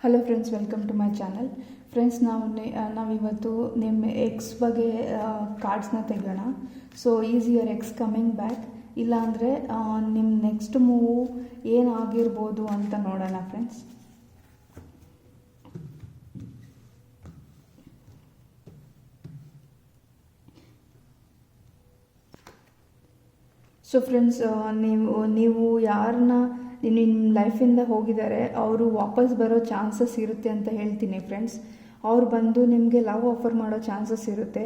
Hello friends, welcome to my channel. Friends, ನಾವಿವತ್ತು ನಿಮ್ಮ ex ಬಗ್ಗೆ ಕಾರ್ಡ್ಸ್ನ ತೆಗೆಯೋಣ. So is your ex coming back, ಇಲ್ಲಾಂದರೆ ನಿಮ್ಮ ನೆಕ್ಸ್ಟ್ ಮೂವು ಏನಾಗಿರ್ಬೋದು ಅಂತ ನೋಡೋಣ ಫ್ರೆಂಡ್ಸ್. ಸೊ ಫ್ರೆಂಡ್ಸ್, ನೀವು ಯಾರನ್ನ ನಿಮ್ಮ ಲೈಫಿಂದ ಹೋಗಿದ್ದಾರೆ ಅವರು ವಾಪಸ್ ಬರೋ ಚಾನ್ಸಸ್ ಇರುತ್ತೆ ಅಂತ ಹೇಳ್ತೀನಿ ಫ್ರೆಂಡ್ಸ್. ಅವ್ರು ಬಂದು ನಿಮಗೆ ಲವ್ ಆಫರ್ ಮಾಡೋ ಚಾನ್ಸಸ್ ಇರುತ್ತೆ.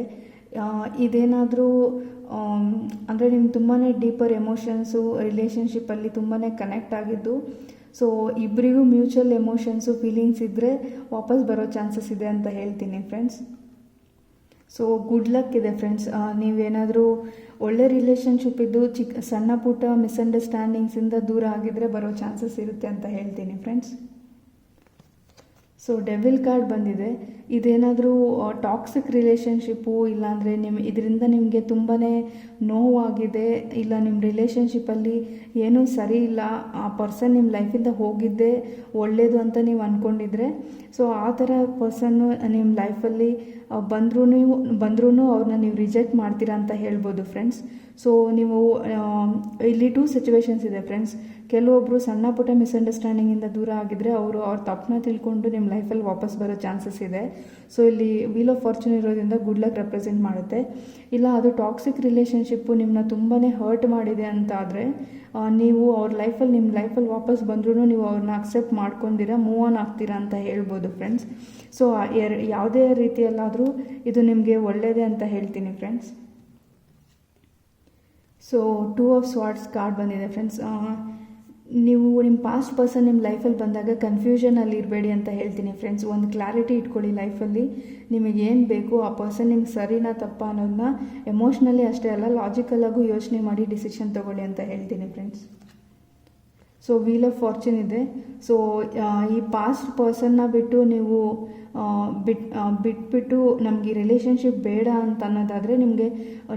ಇದೇನಾದರೂ ಅಂದರೆ ನಿಮ್ಗೆ ತುಂಬಾ ಡೀಪರ್ ಎಮೋಷನ್ಸು ರಿಲೇಷನ್ಶಿಪ್ಪಲ್ಲಿ ತುಂಬಾ ಕನೆಕ್ಟ್ ಆಗಿದ್ದು, ಸೊ ಇಬ್ಬರಿಗೂ ಮ್ಯೂಚುವಲ್ ಎಮೋಷನ್ಸು ಫೀಲಿಂಗ್ಸ್ ಇದ್ದರೆ ವಾಪಸ್ ಬರೋ ಚಾನ್ಸಸ್ ಇದೆ ಅಂತ ಹೇಳ್ತೀನಿ ಫ್ರೆಂಡ್ಸ್. ಸೊ ಗುಡ್ ಲಕ್ ಇದೆ ಫ್ರೆಂಡ್ಸ್. ನೀವೇನಾದರೂ ಒಳ್ಳೆ ರಿಲೇಷನ್ಶಿಪ್ ಇದ್ದು ಸಣ್ಣ ಪುಟ್ಟ ಮಿಸ್ಅಂಡರ್ಸ್ಟ್ಯಾಂಡಿಂಗ್ಸಿಂದ ದೂರ ಆಗಿದ್ರೆ ಬರೋ ಚಾನ್ಸಸ್ ಇರುತ್ತೆ ಅಂತ ಹೇಳ್ತೀನಿ ಫ್ರೆಂಡ್ಸ್. ಸೊ ಡೆವಿಲ್ ಕಾರ್ಡ್ ಬಂದಿದೆ. ಇದೇನಾದರೂ ಟಾಕ್ಸಿಕ್ ರಿಲೇಷನ್ಶಿಪ್ಪು, ಇಲ್ಲಾಂದರೆ ಇದರಿಂದ ನಿಮಗೆ ತುಂಬಾ ನೋವಾಗಿದೆ, ಇಲ್ಲ ನಿಮ್ಮ ರಿಲೇಷನ್ಶಿಪ್ಪಲ್ಲಿ ಏನೂ ಸರಿ ಇಲ್ಲ, ಆ ಪರ್ಸನ್ ನಿಮ್ಮ ಲೈಫಿಂದ ಹೋಗಿದ್ದೇ ಒಳ್ಳೆಯದು ಅಂತ ನೀವು ಅಂದ್ಕೊಂಡಿದ್ರೆ, ಸೊ ಆ ಥರ ಪರ್ಸನ್ನು ನಿಮ್ಮ ಲೈಫಲ್ಲಿ ಬಂದ್ರೂ ಅವ್ರನ್ನ ನೀವು ರಿಜೆಕ್ಟ್ ಮಾಡ್ತೀರಾ ಅಂತ ಹೇಳ್ಬೋದು ಫ್ರೆಂಡ್ಸ್. ಸೊ ನೀವು ಇಲ್ಲಿ 2 ಸಿಚುವೇಶನ್ಸ್ ಇದೆ ಫ್ರೆಂಡ್ಸ್. ಕೆಲವೊಬ್ಬರು ಸಣ್ಣ ಪುಟ್ಟ ಮಿಸ್ಅಂಡರ್ಸ್ಟ್ಯಾಂಡಿಂಗಿಂದ ದೂರ ಆಗಿದ್ದರೆ ಅವ್ರ ತಪ್ಪನ್ನ ತಿಳ್ಕೊಂಡು ನಿಮ್ಮ ಲೈಫಲ್ಲಿ ವಾಪಸ್ ಬರೋ ಚಾನ್ಸಸ್ ಇದೆ. ಸೊ ಇಲ್ಲಿ ವೀಲ್ ಆಫ್ ಫಾರ್ಚೂನ್ ಇರೋದ್ರಿಂದ ಗುಡ್ ಲಕ್ ರೆಪ್ರೆಸೆಂಟ್ ಮಾಡುತ್ತೆ. ಇಲ್ಲ ಅದು ಟಾಕ್ಸಿಕ್ ರಿಲೇಷನ್ಶಿಪ್ಪು ನಿಮ್ಮನ್ನ ತುಂಬಾ ಹರ್ಟ್ ಮಾಡಿದೆ ಅಂತ ಆದರೆ, ನೀವು ಅವ್ರ ನಿಮ್ಮ ಲೈಫಲ್ಲಿ ವಾಪಸ್ ಬಂದ್ರೂ ನೀವು ಅವ್ರನ್ನ ಅಕ್ಸೆಪ್ಟ್ ಮಾಡ್ಕೊಂಡಿರಾ, ಮೂವ್ ಆನ್ ಆಗ್ತೀರಾ ಅಂತ ಹೇಳ್ಬೋದು ಫ್ರೆಂಡ್ಸ್. ಸೊ ಯಾವುದೇ ರೀತಿಯಲ್ಲಾದರೂ ಇದು ನಿಮಗೆ ಒಳ್ಳೆಯದೇ ಅಂತ ಹೇಳ್ತೀನಿ ಫ್ರೆಂಡ್ಸ್. ಸೊ 2 ಆಫ್ ಸ್ವಾರ್ಡ್ಸ್ ಕಾರ್ಡ್ ಬಂದಿದೆ ಫ್ರೆಂಡ್ಸ್. ನೀವು ನಿಮ್ಮ ಪಾಸ್ಟ್ ಪರ್ಸನ್ ನಿಮ್ಮ ಲೈಫಲ್ಲಿ ಬಂದಾಗ ಕನ್ಫ್ಯೂಷನಲ್ಲಿ ಇರಬೇಡಿ ಅಂತ ಹೇಳ್ತೀನಿ ಫ್ರೆಂಡ್ಸ್. ಒಂದು ಕ್ಲಾರಿಟಿ ಇಟ್ಕೊಳ್ಳಿ ಲೈಫಲ್ಲಿ. ನಿಮಗೇನು ಬೇಕು, ಆ ಪರ್ಸನ್ ನಿಮ್ಗೆ ಸರಿನಾ ತಪ್ಪಾ ಅನ್ನೋದನ್ನ ಎಮೋಷ್ನಲಿ ಅಷ್ಟೇ ಅಲ್ಲ, ಲಾಜಿಕಲ್ಲಾಗೂ ಯೋಚನೆ ಮಾಡಿ ಡಿಸಿಷನ್ ತೊಗೊಳ್ಳಿ ಅಂತ ಹೇಳ್ತೀನಿ friends. So wheel of fortune ಇದೆ. ಸೊ ಈ ಪಾಸ್ಟ್ ಪರ್ಸನ್ನ ಬಿಟ್ಟು ನೀವು ಬಿಟ್ಬಿಟ್ಟು ನಮಗೆ ರಿಲೇಷನ್ಶಿಪ್ ಬೇಡ ಅಂತ ಅನ್ನೋದಾದರೆ ನಿಮಗೆ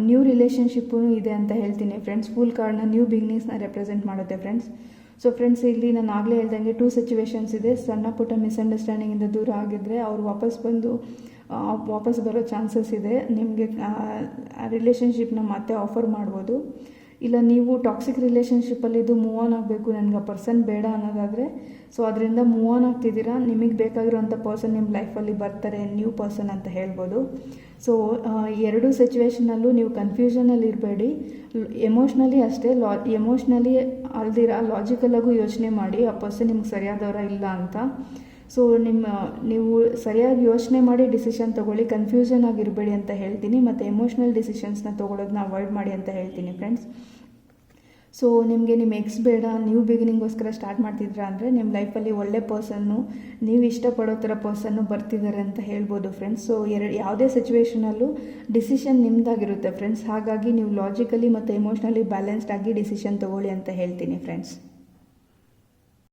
ನ್ಯೂ ರಿಲೇಷನ್ಶಿಪ್ಪೂ ಇದೆ ಅಂತ ಹೇಳ್ತೀನಿ ಫ್ರೆಂಡ್ಸ್. ಫುಲ್ ಕಾರ್ಡ್ನ ನ್ಯೂ ಬಿಗಿನಿಂಗ್ಸ್ನ ರೆಪ್ರೆಸೆಂಟ್ ಮಾಡುತ್ತೆ ಫ್ರೆಂಡ್ಸ್. ಸೊ ಫ್ರೆಂಡ್ಸ್, ಇಲ್ಲಿ ನಾನು ಆಗಲೇ ಹೇಳ್ದಂಗೆ 2 ಸಿಚುವೇಶನ್ಸ್ ಇದೆ. ಸಣ್ಣ ಪುಟ್ಟ ಮಿಸ್ಅಂಡರ್ಸ್ಟ್ಯಾಂಡಿಂಗಿಂದ ದೂರ ಆಗಿದ್ದರೆ ಅವ್ರು ವಾಪಸ್ ಬರೋ ಚಾನ್ಸಸ್ ಇದೆ. ನಿಮಗೆ ರಿಲೇಷನ್ಶಿಪ್ನ ಮತ್ತೆ ಆಫರ್ ಮಾಡ್ಬೋದು. ಇಲ್ಲ ನೀವು ಟಾಕ್ಸಿಕ್ ರಿಲೇಷನ್ಶಿಪ್ಪಲ್ಲಿದ್ದು ಮೂವ್ ಆನ್ ಆಗಬೇಕು, ನನಗೆ ಆ ಪರ್ಸನ್ ಬೇಡ ಅನ್ನೋದಾದರೆ, ಸೊ ಅದರಿಂದ ಮೂವ್ ಆನ್ ಆಗ್ತಿದ್ದೀರಾ. ನಿಮಗೆ ಬೇಕಾಗಿರೋಂಥ ಪರ್ಸನ್ ನಿಮ್ಮ ಲೈಫಲ್ಲಿ ಬರ್ತಾರೆ, ನ್ಯೂ ಪರ್ಸನ್ ಅಂತ ಹೇಳ್ಬೋದು. ಸೊ 2 ಸಿಚುವೇಷನಲ್ಲೂ ನೀವು ಕನ್ಫ್ಯೂಷನಲ್ಲಿ ಇರಬೇಡಿ. ಎಮೋಷ್ನಲಿ ಅಷ್ಟೇ, ಎಮೋಷ್ನಲಿ ಅಲ್ದಿರ ಲಾಜಿಕಲ್ಲಾಗೂ ಯೋಚನೆ ಮಾಡಿ ಆ ಪರ್ಸನ್ ನಿಮ್ಗೆ ಸರಿಯಾದವರ ಇಲ್ಲ ಅಂತ. ಸೊ ನೀವು ಸರಿಯಾಗಿ ಯೋಚನೆ ಮಾಡಿ ಡಿಸಿಷನ್ ತೊಗೊಳ್ಳಿ, ಕನ್ಫ್ಯೂಷನ್ ಆಗಿರಬೇಡಿ ಅಂತ ಹೇಳ್ತೀನಿ. ಮತ್ತು ಎಮೋಷ್ನಲ್ ಡಿಸಿಷನ್ಸ್ನ ತೊಗೊಳೋದನ್ನ ಅವಾಯ್ಡ್ ಮಾಡಿ ಅಂತ ಹೇಳ್ತೀನಿ ಫ್ರೆಂಡ್ಸ್. ಸೊ ನಿಮಗೆ ನಿಮ್ಮ ಎಕ್ಸ್ ಬೇಡ, ನ್ಯೂ ಬಿಗಿನಿಂಗೋಸ್ಕರ ಸ್ಟಾರ್ಟ್ ಮಾಡ್ತಿದ್ದೀರಾ ಅಂದರೆ ನಿಮ್ಮ ಲೈಫಲ್ಲಿ ಒಳ್ಳೆ ಪರ್ಸನ್ನು, ನೀವು ಇಷ್ಟಪಡೋ ಥರ ಪರ್ಸನ್ನು ಬರ್ತಿದ್ದಾರೆ ಅಂತ ಹೇಳ್ಬೋದು ಫ್ರೆಂಡ್ಸ್. ಸೊ ಯಾವುದೇ ಸಿಚುವೇಷನಲ್ಲೂ ಡಿಸಿಷನ್ ನಿಮ್ಮದಾಗಿರುತ್ತೆ ಫ್ರೆಂಡ್ಸ್. ಹಾಗಾಗಿ ನೀವು ಲಾಜಿಕಲಿ ಮತ್ತು ಎಮೋಷ್ನಲಿ ಬ್ಯಾಲೆನ್ಸ್ಡ್ ಆಗಿ ಡಿಸಿಷನ್ ತೊಗೊಳ್ಳಿ ಅಂತ ಹೇಳ್ತೀನಿ ಫ್ರೆಂಡ್ಸ್.